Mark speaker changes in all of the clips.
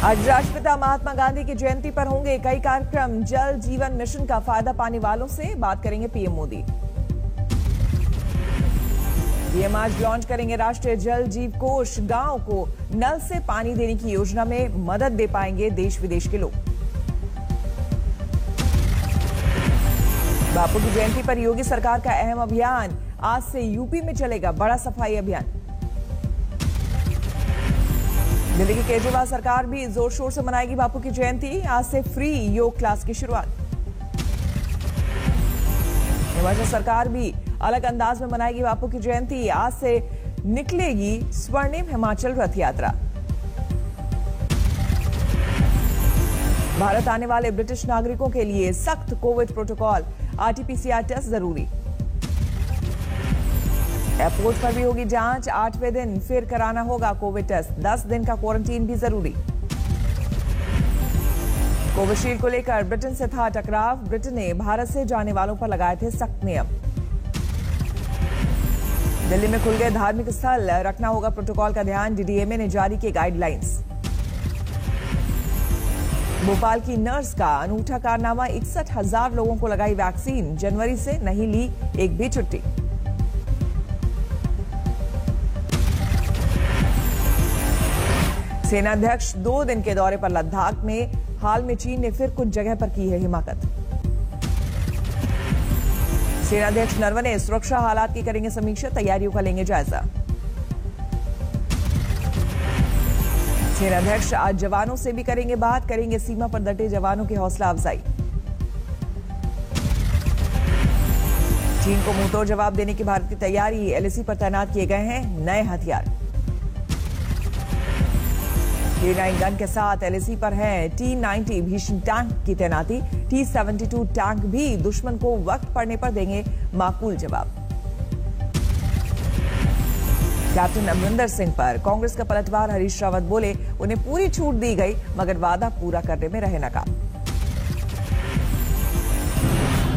Speaker 1: आज राष्ट्रपिता महात्मा गांधी की जयंती पर होंगे कई कार्यक्रम। जल जीवन मिशन का फायदा पाने वालों से बात करेंगे पीएम मोदी। पीएम आज लॉन्च करेंगे राष्ट्रीय जल जीव कोष। गांव को नल से पानी देने की योजना में मदद दे पाएंगे देश विदेश के लोग। बापू की जयंती पर योगी सरकार का अहम अभियान। आज से यूपी में चलेगा बड़ा सफाई अभियान। दिल्ली की केजरीवाल सरकार भी जोर शोर से मनाएगी बापू की जयंती। आज से फ्री योग क्लास की शुरुआत। हिमाचल सरकार भी अलग अंदाज में मनाएगी बापू की जयंती। आज से निकलेगी स्वर्णिम हिमाचल रथ यात्रा। भारत आने वाले ब्रिटिश नागरिकों के लिए सख्त कोविड प्रोटोकॉल। आरटीपीसीआर टेस्ट जरूरी। एयरपोर्ट पर भी होगी जांच। 8वें दिन फिर कराना होगा कोविड टेस्ट। 10 दिन का क्वारंटीन भी जरूरी। कोविशील्ड को लेकर ब्रिटेन से था टकराव। ब्रिटेन ने भारत से जाने वालों पर लगाए थे सख्त नियम। दिल्ली में खुल गए धार्मिक स्थल। रखना होगा प्रोटोकॉल का ध्यान। डीडीएमए ने जारी की गाइडलाइंस। भोपाल की नर्स का अनूठा कारनामा। 61,000 लोगों को लगाई वैक्सीन। जनवरी से नहीं ली एक भी छुट्टी। सेनाध्यक्ष 2 दिन के दौरे पर लद्दाख में। हाल में चीन ने फिर कुछ जगह पर की है हिमाकत। सेनाध्यक्ष नरवणे सुरक्षा हालात की करेंगे समीक्षा। तैयारियों का लेंगे जायजा। सेनाध्यक्ष आज जवानों से भी करेंगे बात। करेंगे सीमा पर डटे जवानों की हौसला अफजाई। चीन को मुंहतोड़ जवाब देने की भारत की तैयारी। एलएसी पर तैनात किए गए हैं नए हथियार। T9 गन के साथ एलएसी पर है T90 भीषण टैंक की तैनाती। T72 टैंक भी दुश्मन को वक्त पड़ने पर देंगे माकूल जवाब। कैप्टन अमरिंदर सिंह पर कांग्रेस का पलटवार। हरीश रावत बोले उन्हें पूरी छूट दी गई मगर वादा पूरा करने में रहे नाकाम।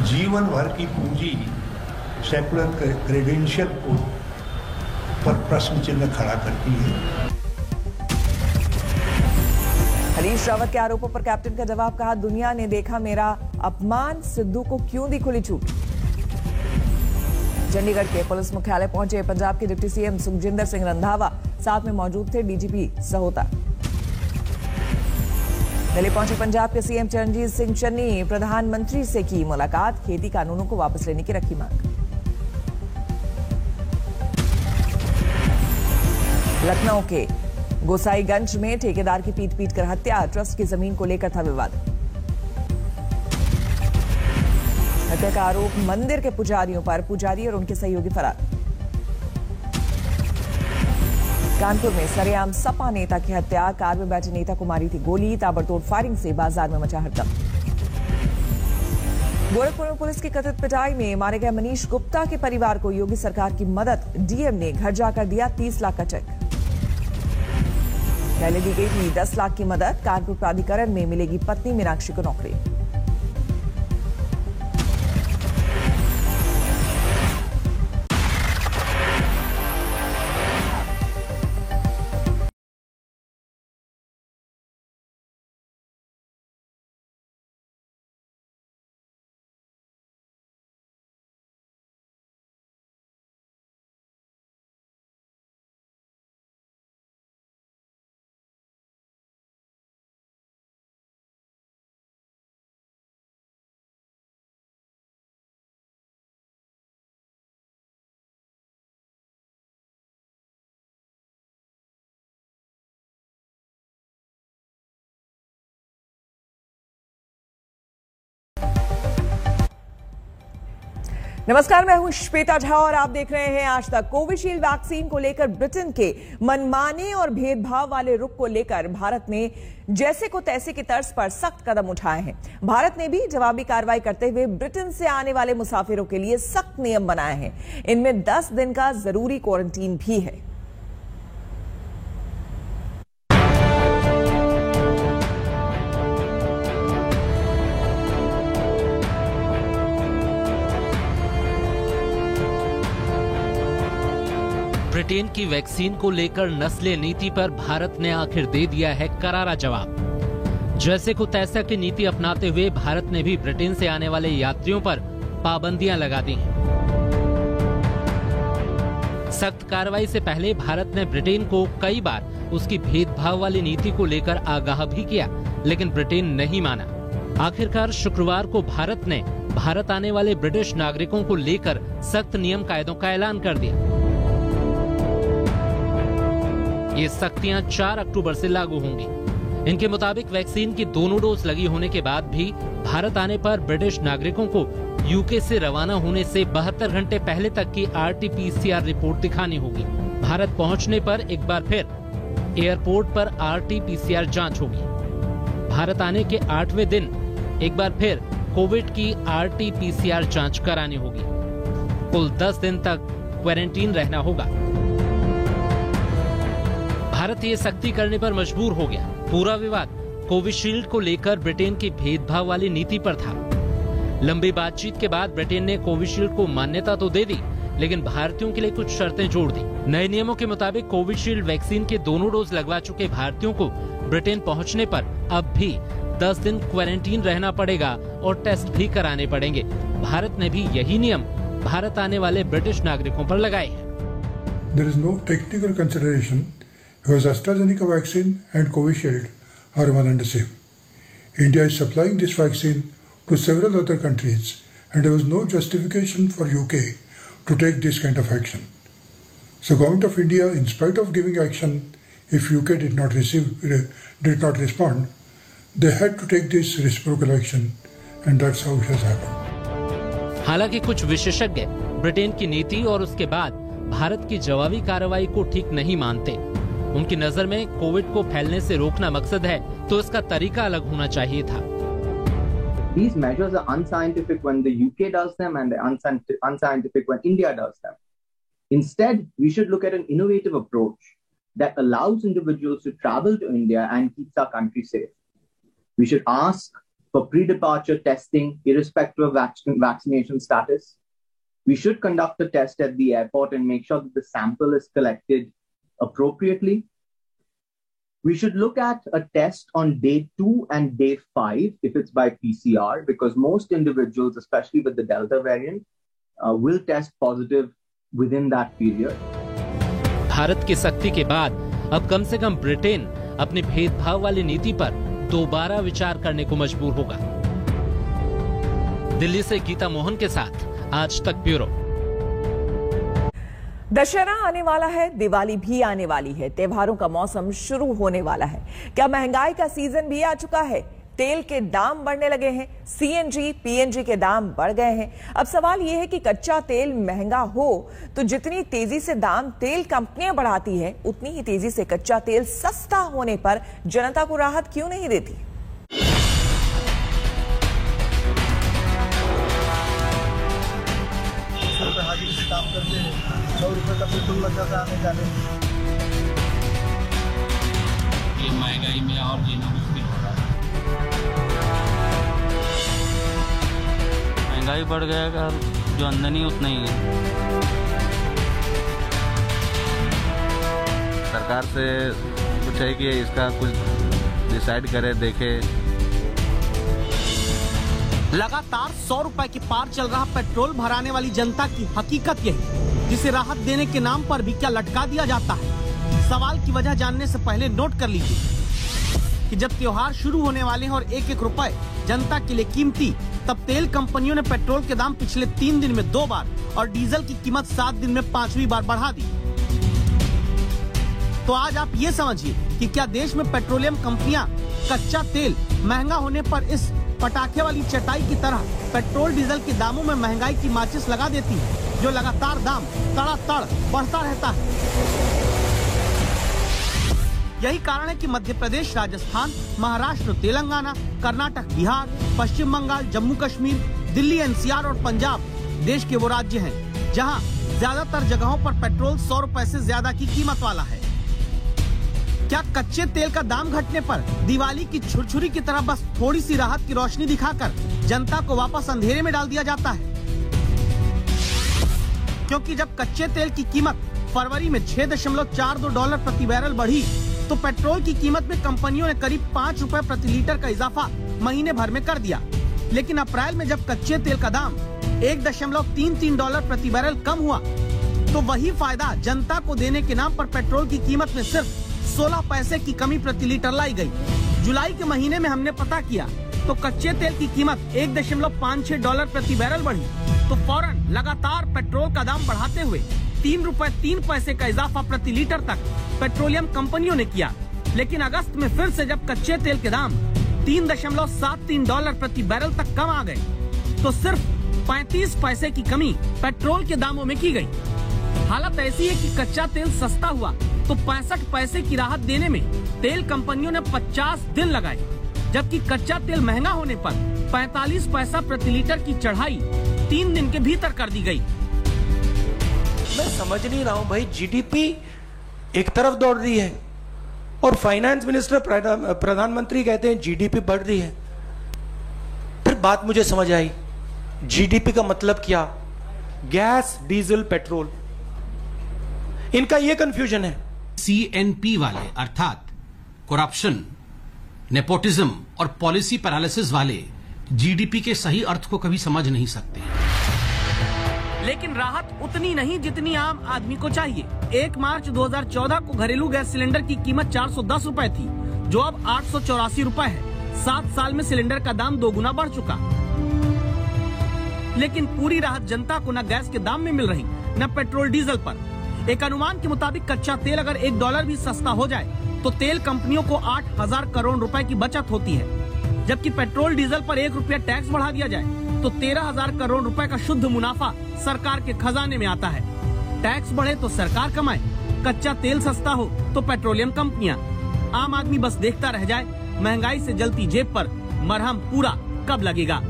Speaker 2: जीवन भर की पूंजी सेकुलर क्रेडेंशियल को पर प्रश्न चिन्ह खड़ा करती है।
Speaker 1: हरीश रावत के आरोपों पर कैप्टन का जवाब। कहा दुनिया ने देखा मेरा अपमान। सिद्धू को क्यों दी खुली छूट। चंडीगढ़ के पुलिस मुख्यालय पहुंचे पंजाब के डिप्टी सीएम सुखजिंदर सिंह रंधावा। साथ में मौजूद थे डीजीपी सहोता। दिल्ली पहुंचे पंजाब के सीएम चरणजीत सिंह चन्नी। प्रधानमंत्री से की मुलाकात। खेती कानूनों को वापस लेने की रखी मांग। लखनऊ के गोसाईगंज में ठेकेदार की पीट कर हत्या। ट्रस्ट की जमीन को लेकर था विवाद। हत्या का आरोप मंदिर के पुजारियों पर। पुजारी और उनके सहयोगी फरार। कानपुर में सरेआम सपा नेता की हत्या। कार में बैठे नेता को मारी थी गोली। ताबड़तोड़ फायरिंग से बाजार में मचा हड़कंप। गोरखपुर में पुलिस की कथित पिटाई में मारे गए मनीष गुप्ता के परिवार को योगी सरकार की मदद। डीएम ने घर जाकर दिया 30 लाख का चेक। पहले दी गई थी 10 लाख की मदद। कानपुर प्राधिकरण में मिलेगी पत्नी मीनाक्षी को नौकरी। नमस्कार, मैं हूं श्वेता झा और आप देख रहे हैं आज तक। कोविशील्ड वैक्सीन को लेकर ब्रिटेन के मनमाने और भेदभाव वाले रुख को लेकर भारत ने जैसे को तैसे की तर्ज पर सख्त कदम उठाए हैं। भारत ने भी जवाबी कार्रवाई करते हुए ब्रिटेन से आने वाले मुसाफिरों के लिए सख्त नियम बनाए हैं। इनमें 10 दिन का जरूरी क्वारंटीन भी है।
Speaker 3: ब्रिटेन की वैक्सीन को लेकर नस्लीय नीति पर भारत ने आखिर दे दिया है करारा जवाब। जैसे को तैसा की नीति अपनाते हुए भारत ने भी ब्रिटेन से आने वाले यात्रियों पर पाबंदियां लगा दी हैं। सख्त कार्रवाई से पहले भारत ने ब्रिटेन को कई बार उसकी भेदभाव वाली नीति को लेकर आगाह भी किया, लेकिन ब्रिटेन नहीं माना। आखिरकार शुक्रवार को भारत ने भारत आने वाले ब्रिटिश नागरिकों को लेकर सख्त नियम कायदों का ऐलान कर दिया। ये सख्तियां 4 अक्टूबर से लागू होंगी। इनके मुताबिक वैक्सीन की दोनों डोज लगी होने के बाद भी भारत आने पर ब्रिटिश नागरिकों को यूके से रवाना होने से 72 घंटे पहले तक की RT-PCR रिपोर्ट दिखानी होगी। भारत पहुंचने पर एक बार फिर एयरपोर्ट पर RT-PCR जांच होगी। भारत आने के 8वें दिन एक बार फिर कोविड की RT-PCR जांच करानी होगी। कुल 10 दिन तक क्वारंटीन रहना होगा। भारत ये सख्ती करने पर मजबूर हो गया। पूरा विवाद कोविशील्ड को लेकर ब्रिटेन की भेदभाव वाली नीति पर था। लंबी बातचीत के बाद ब्रिटेन ने कोविशील्ड को मान्यता तो दे दी, लेकिन भारतीयों के लिए कुछ शर्तें जोड़ दी। नए नियमों के मुताबिक कोविशील्ड वैक्सीन के दोनों डोज लगवा चुके भारतीयों को ब्रिटेन पहुंचने पर अब भी 10 दिन क्वारंटीन रहना पड़ेगा और टेस्ट भी कराने पड़ेंगे। भारत ने भी यही नियम भारत आने वाले ब्रिटिश नागरिकों पर लगाए हैं।
Speaker 4: There is no technical consideration because AstraZeneca vaccine and Covishield are one and the same. India is supplying this vaccine to several other countries and there was no justification for UK to take this kind of action. So Government of India, in spite of giving action, if UK did not respond, they had to take this reciprocal action and that's how it has happened.
Speaker 3: हालांकि कुछ विशेषज्ञ Britain की नीति और उसके बाद भारत की जवाबी कार्रवाई को ठीक नहीं मानते। उनकी नजर में कोविड को फैलने से रोकना मकसद है तो इसका तरीका अलग होना चाहिए था।
Speaker 5: These measures are unscientific when the UK does them and unscientific when India does them. Instead, we should look at an innovative approach that allows individuals to travel to India and keeps our country safe. We should ask for pre-departure testing irrespective of vaccination status. We should conduct a test at the airport and make sure that the sample is collected appropriately. We should look at a test on day 2 and day 5 if it's by PCR, because most individuals, especially with the Delta variant, will test positive within that period.
Speaker 3: Bharat की सख्ती के बाद अब कम से कम Britain अपनी भेदभाव वाली नीति पर दोबारा विचार करने को मजबूर होगा। दिल्ली से गीता मोहन के साथ आज तक ब्यूरो।
Speaker 1: दशहरा आने वाला है, दिवाली भी आने वाली है, त्योहारों का मौसम शुरू होने वाला है। क्या महंगाई का सीजन भी आ चुका है? तेल के दाम बढ़ने लगे हैं, CNG, PNG के दाम बढ़ गए हैं। अब सवाल यह है कि कच्चा तेल महंगा हो तो जितनी तेजी से दाम तेल कंपनियां बढ़ाती है, उतनी ही तेजी से कच्चा तेल सस्ता होने पर जनता को राहत क्यों नहीं देती?
Speaker 6: काम करते हैं, 100 रुपए का पेट्रोल लग जाता है आने जाने में। ये महंगाई में और जीना मुश्किल हो रहा है।
Speaker 7: महंगाई बढ़ गया, जो आमदनी उतना ही है। सरकार से कुछ है कि इसका कुछ डिसाइड करे, देखे।
Speaker 8: लगातार 100 रुपए के पार चल रहा पेट्रोल भराने वाली जनता की हकीकत यही, जिसे राहत देने के नाम पर भी क्या लटका दिया जाता है। सवाल की वजह जानने से पहले नोट कर लीजिए कि जब त्योहार शुरू होने वाले हैं और 1-1 रुपए जनता के लिए कीमती, तब तेल कंपनियों ने पेट्रोल के दाम पिछले 3 दिन में 2 बार और डीजल की कीमत 7 दिन में 5वीं बार बढ़ा दी। तो आज आप ये समझिए कि क्या देश में पेट्रोलियम कंपनियां कच्चा तेल महंगा होने पर इस पटाखे वाली चटाई की तरह पेट्रोल डीजल के दामों में महंगाई की माचिस लगा देती है, जो लगातार दाम तड़ातड़ बढ़ता रहता है। यही कारण है कि मध्य प्रदेश, राजस्थान, महाराष्ट्र, तेलंगाना, कर्नाटक, बिहार, पश्चिम बंगाल, जम्मू कश्मीर, दिल्ली, NCR और पंजाब देश के वो राज्य हैं जहां ज्यादातर जगहों पर पेट्रोल 100 रुपए से ज्यादा की कीमत वाला है। क्या कच्चे तेल का दाम घटने पर दिवाली की छुरछुरी की तरह बस थोड़ी सी राहत की रोशनी दिखाकर जनता को वापस अंधेरे में डाल दिया जाता है? क्योंकि जब कच्चे तेल की कीमत फरवरी में $6.42 प्रति बैरल बढ़ी तो पेट्रोल की कीमत में कंपनियों ने करीब 5 रुपए प्रति लीटर का इजाफा महीने भर में कर दिया। लेकिन अप्रैल में जब कच्चे तेल का दाम $1.33 प्रति बैरल कम हुआ तो वही फायदा जनता को देने के नाम पर पेट्रोल की कीमत में सिर्फ 16 पैसे की कमी प्रति लीटर लाई गई। जुलाई के महीने में हमने पता किया तो कच्चे तेल की कीमत $1.56 प्रति बैरल बढ़ी तो फौरन लगातार पेट्रोल का दाम बढ़ाते हुए ₹3.03 का इजाफा प्रति लीटर तक पेट्रोलियम कंपनियों ने किया। लेकिन अगस्त में फिर से जब कच्चे तेल के दाम $3.73 प्रति बैरल तक कम आ गए तो सिर्फ 35 पैसे की कमी पेट्रोल के दामों में की गई। हालत ऐसी है कि कच्चा तेल सस्ता हुआ तो 65 पैसे की राहत देने में तेल कंपनियों ने 50 दिन लगाए, जबकि कच्चा तेल महंगा होने पर 45 पैसा प्रति लीटर की चढ़ाई 3 दिन के भीतर कर दी गई।
Speaker 9: मैं समझ नहीं रहा हूँ भाई, जीडीपी एक तरफ दौड़ रही है और फाइनेंस मिनिस्टर प्रधानमंत्री कहते हैं जीडीपी बढ़ रही है। फिर बात मुझे समझ आई, जीडीपी का मतलब क्या? गैस, डीजल, पेट्रोल, इनका ये कंफ्यूजन है।
Speaker 10: CNP वाले अर्थात करप्शन, नेपोटिज्म और पॉलिसी पैरालिसिस वाले जीडीपी के सही अर्थ को कभी समझ नहीं सकते।
Speaker 8: लेकिन राहत उतनी नहीं जितनी आम आदमी को चाहिए। 1 मार्च 2014 को घरेलू गैस सिलेंडर की कीमत 410 रुपए थी, जो अब 884 रुपए है। 7 साल में सिलेंडर का दाम 2 गुना बढ़ चुका। लेकिन पूरी राहत जनता को न गैस के दाम में मिल रही, न पेट्रोल डीजल पर। एक अनुमान के मुताबिक कच्चा तेल अगर $1 भी सस्ता हो जाए तो तेल कंपनियों को 8,000 करोड़ रुपए की बचत होती है, जबकि पेट्रोल डीजल पर ₹1 टैक्स बढ़ा दिया जाए तो 13,000 करोड़ रुपए का शुद्ध मुनाफा सरकार के खजाने में आता है। टैक्स बढ़े तो सरकार कमाए, कच्चा तेल सस्ता हो तो पेट्रोलियम कंपनियां। आम आदमी बस देखता रह जाए, महंगाई से जलती जेब पर मरहम पूरा कब लगेगा।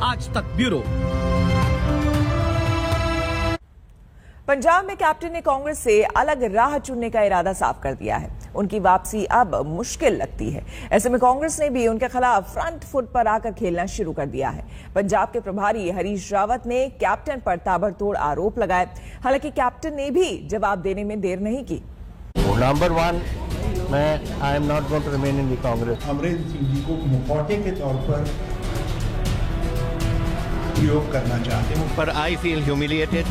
Speaker 8: आज तक ब्यूरो।
Speaker 1: पंजाब में कैप्टन ने कांग्रेस से अलग राह चुनने का इरादा साफ कर दिया है। उनकी वापसी अब मुश्किल लगती है। ऐसे में कांग्रेस ने भी उनके खिलाफ फ्रंट फुट पर आकर खेलना शुरू कर दिया है। पंजाब के प्रभारी हरीश रावत ने कैप्टन पर ताबड़तोड़ आरोप लगाए। हालांकि कैप्टन ने भी जवाब देने में देर नहीं की।
Speaker 11: नंबर 1, मैं I am not going to remain in the Congress.
Speaker 2: Amarinder Singh ji को मुखौटे के तौर पर प्रयोग करना चाहते हैं,
Speaker 11: पर आई फील ह्यूमिलिएटेड।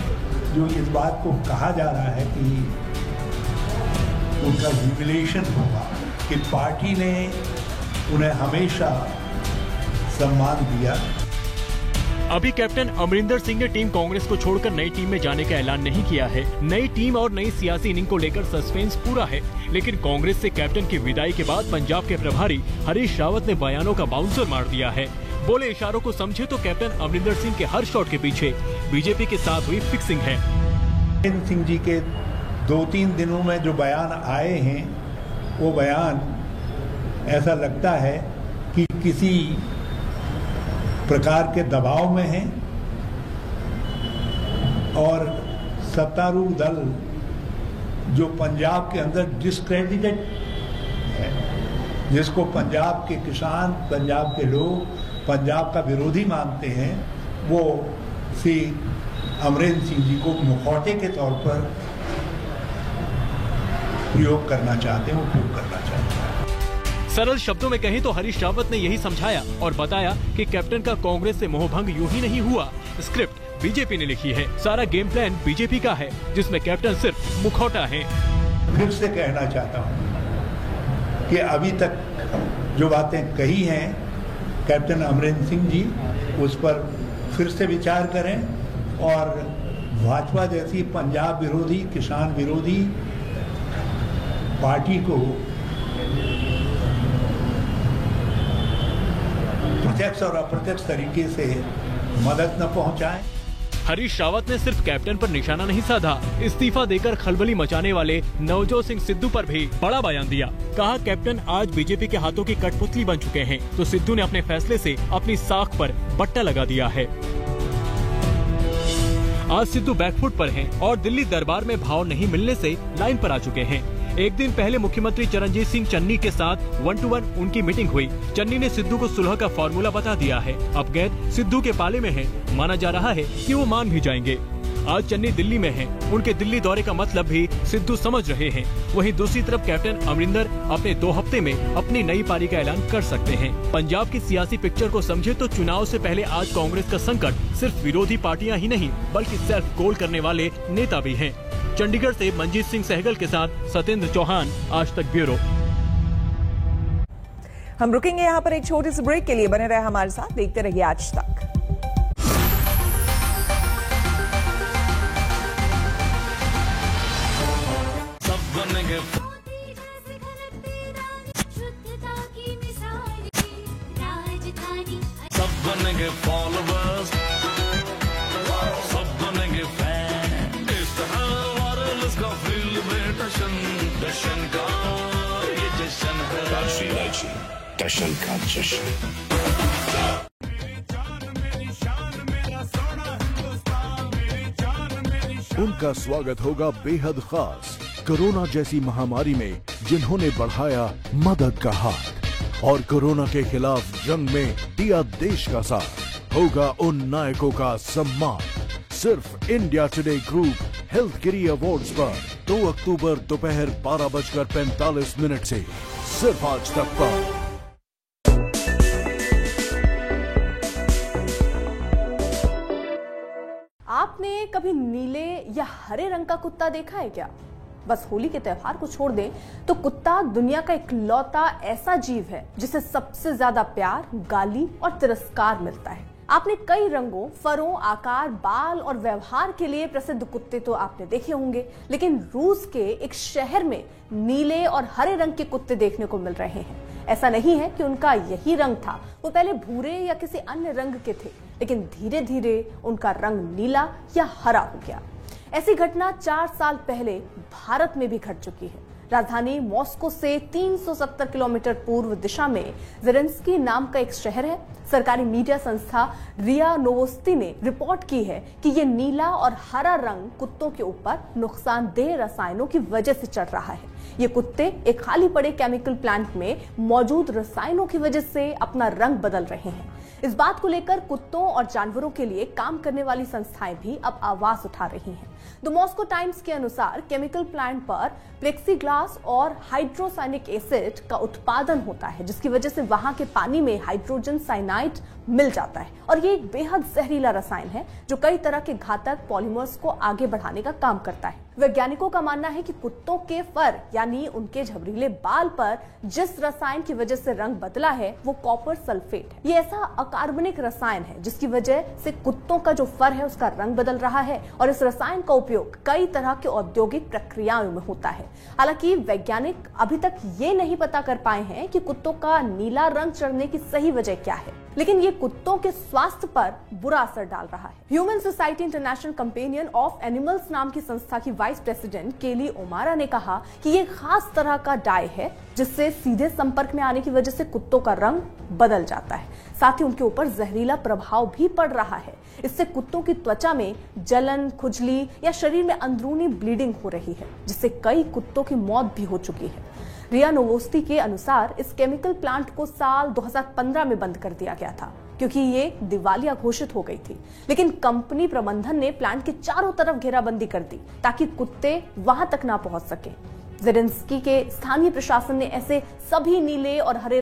Speaker 2: जो इस बात को कहा जा रहा है कि उनका ह्यूमिलिएशन होगा कि पार्टी ने उन्हें हमेशा सम्मान दिया।
Speaker 12: अभी कैप्टन अमरिंदर सिंह ने टीम कांग्रेस को छोड़कर नई टीम में जाने का ऐलान नहीं किया है। नई टीम और नई सियासी इनिंग को लेकर सस्पेंस पूरा है, लेकिन कांग्रेस से कैप्टन की विदाई के बाद पंजाब के प्रभारी हरीश रावत ने बयानों का बाउंसर मार दिया है। बोले इशारों को समझे तो कैप्टन अमरिंदर सिंह के हर शॉट के पीछे बीजेपी के साथ हुई फिक्सिंग है।
Speaker 2: अमरिंदर सिंह जी के 2-3 दिनों में जो बयान आए हैं, वो बयान ऐसा लगता है कि किसी प्रकार के दबाव में हैं और सत्तारूढ़ दल जो पंजाब के अंदर डिस्क्रेडिटेड है, जिसको पंजाब के किसान, पंजाब के लोग पंजाब का विरोधी मानते हैं, वो श्री अमरिंदर सिंह जी को मुखौटे के तौर पर प्रयोग करना चाहते हैं, उपयोग करना चाहते हैं।
Speaker 12: सरल शब्दों में कहें तो हरीश रावत ने यही समझाया और बताया कि कैप्टन का कांग्रेस से मोहभंग यूं ही नहीं हुआ। स्क्रिप्ट बीजेपी ने लिखी है, सारा गेम प्लान बीजेपी का है, जिसमें कैप्टन सिर्फ मुखौटा है।
Speaker 2: फिर से कहना चाहता हूं कि अभी तक जो बातें कही हैं कैप्टन अमरिंदर सिंह जी, उस पर फिर से विचार करें और भाजपा जैसी पंजाब विरोधी, किसान विरोधी पार्टी को प्रत्यक्ष और अप्रत्यक्ष तरीके से मदद न पहुंचाएं।
Speaker 12: हरीश रावत ने सिर्फ कैप्टन पर निशाना नहीं साधा, इस्तीफा देकर खलबली मचाने वाले नवजोत सिंह सिद्धू पर भी बड़ा बयान दिया। कहा कैप्टन आज बीजेपी के हाथों की कठपुतली बन चुके हैं, तो सिद्धू ने अपने फैसले से अपनी साख पर बट्टा लगा दिया है। आज सिद्धू बैकफुट पर हैं और दिल्ली दरबार में भाव नहीं मिलने से लाइन पर आ चुके हैं। एक दिन पहले मुख्यमंत्री चरणजीत सिंह चन्नी के साथ 1-to-1 उनकी मीटिंग हुई। चन्नी ने सिद्धू को सुलह का फॉर्मूला बता दिया है। अब गेंद सिद्धू के पाले में है, माना जा रहा है कि वो मान भी जाएंगे। आज चन्नी दिल्ली में हैं। उनके दिल्ली दौरे का मतलब भी सिद्धू समझ रहे हैं। वहीं दूसरी तरफ कैप्टन अमरिंदर अपने 2 हफ्ते में अपनी नई पारी का ऐलान कर सकते हैं। पंजाब की सियासी पिक्चर को समझे तो चुनाव से पहले आज कांग्रेस का संकट सिर्फ विरोधी पार्टियां ही नहीं बल्कि सेल्फ गोल करने वाले नेता भी हैं। चंडीगढ़ से मंजीत सिंह सहगल के साथ सत्येंद्र चौहान, आज तक ब्यूरो।
Speaker 1: हम रुकेंगे यहाँ पर एक छोटे से ब्रेक के लिए। बने रहे हमारे साथ, देखते रहिए आज तक।
Speaker 13: सब बनेंगे फॉलोवर्स, सब बनेंगे फैन। इस तरह वायरलेस का फील्ड में जश्न का ये जश्न है। जश्न का जश्न।
Speaker 14: उनका स्वागत होगा बेहद खास कोरोना जैसी महामारी में जिन्होंने बढ़ाया मदद का हाथ और कोरोना के खिलाफ जंग में दिया देश का साथ। होगा उन नायकों का सम्मान सिर्फ इंडिया टुडे ग्रुप हेल्थकेरी अवार्ड्स पर 2 अक्टूबर दोपहर 12:45 से सिर्फ आज तक पर।
Speaker 15: आपने कभी नीले या हरे रंग का कुत्ता देखा है क्या? बस होली के त्योहार को छोड़ दें तो कुत्ता दुनिया का इकलौता ऐसा जीव है जिसे सबसे ज्यादा प्यार, गाली और तिरस्कार मिलता है। आपने कई रंगों, फरों, आकार, बाल और व्यवहार के लिए प्रसिद्ध कुत्ते तो आपने देखे होंगे, लेकिन रूस के एक शहर में नीले और हरे रंग के कुत्ते देखने को मिल रहे हैं। ऐसा नहीं है कि उनका यही रंग था, वो पहले भूरे या किसी अन्य रंग के थे, लेकिन धीरे धीरे उनका रंग नीला या हरा हो गया। ऐसी घटना 4 साल पहले भारत में भी घट चुकी है। राजधानी मॉस्को से 370 किलोमीटर पूर्व दिशा में ज़ेलेंस्की नाम का एक शहर है। सरकारी मीडिया संस्था रिया नोवोस्ती ने रिपोर्ट की है कि ये नीला और हरा रंग कुत्तों के ऊपर नुकसानदेह रसायनों की वजह से चढ़ रहा है। ये कुत्ते एक खाली पड़े केमिकल प्लांट में मौजूद रसायनों की वजह से अपना रंग बदल रहे हैं। इस बात को लेकर कुत्तों और जानवरों के लिए काम करने वाली संस्थाएं भी अब आवाज उठा रही हैं। द मॉस्को टाइम्स के अनुसार केमिकल प्लांट पर प्लेक्सीग्लास और हाइड्रोसाइनिक एसिड का उत्पादन होता है, जिसकी वजह से वहां के पानी में हाइड्रोजन साइनाइड मिल जाता है और ये एक बेहद जहरीला रसायन है जो कई तरह के घातक पॉलीमर्स को आगे बढ़ाने का काम करता है। वैज्ञानिकों का मानना है कि कुत्तों के फर यानी उनके झबरीले बाल पर जिस रसायन की वजह से रंग बदला है वो कॉपर सल्फेट है। ये ऐसा अकार्बनिक रसायन है जिसकी वजह से कुत्तों का जो फर है उसका रंग बदल रहा है और इस रसायन का उपयोग कई तरह के औद्योगिक प्रक्रियाओं में होता है। हालांकि वैज्ञानिक अभी तक ये नहीं पता कर पाए हैं कि कुत्तों का नीला रंग चढ़ने की सही वजह क्या है, लेकिन ये कुत्तों के स्वास्थ्य पर बुरा असर डाल रहा है। Human society international companion of animals नाम की संस्था की वाइस प्रेसिडेंट केली ओमारा ने कहा कि ये खास तरह का डाई है जिससे सीधे संपर्क में आने की वजह से कुत्तों का रंग बदल जाता है। साथ ही उनके ऊपर जहरीला प्रभाव भी पड़ रहा है। इससे कुत्तों की त्वचा में जलन, खुजली या शरीर में अंदरूनी ब्लीडिंग हो रही है, जिससे कई कुत्तों की मौत भी हो चुकी है। रिया नोवोस्ती के अनुसार इस केमिकल प्लांट को साल 2015 में बंद कर दिया गया था क्योंकि ये दिवालिया घोषित हो गई थी, लेकिन कंपनी प्रबंधन ने प्लांट के चारों तरफ घेराबंदी कर दी ताकि कुत्ते वहां तक ना पहुंच सके। ज़ेलेंस्की के स्थानीय प्रशासन ने ऐसे सभी नीले और हरे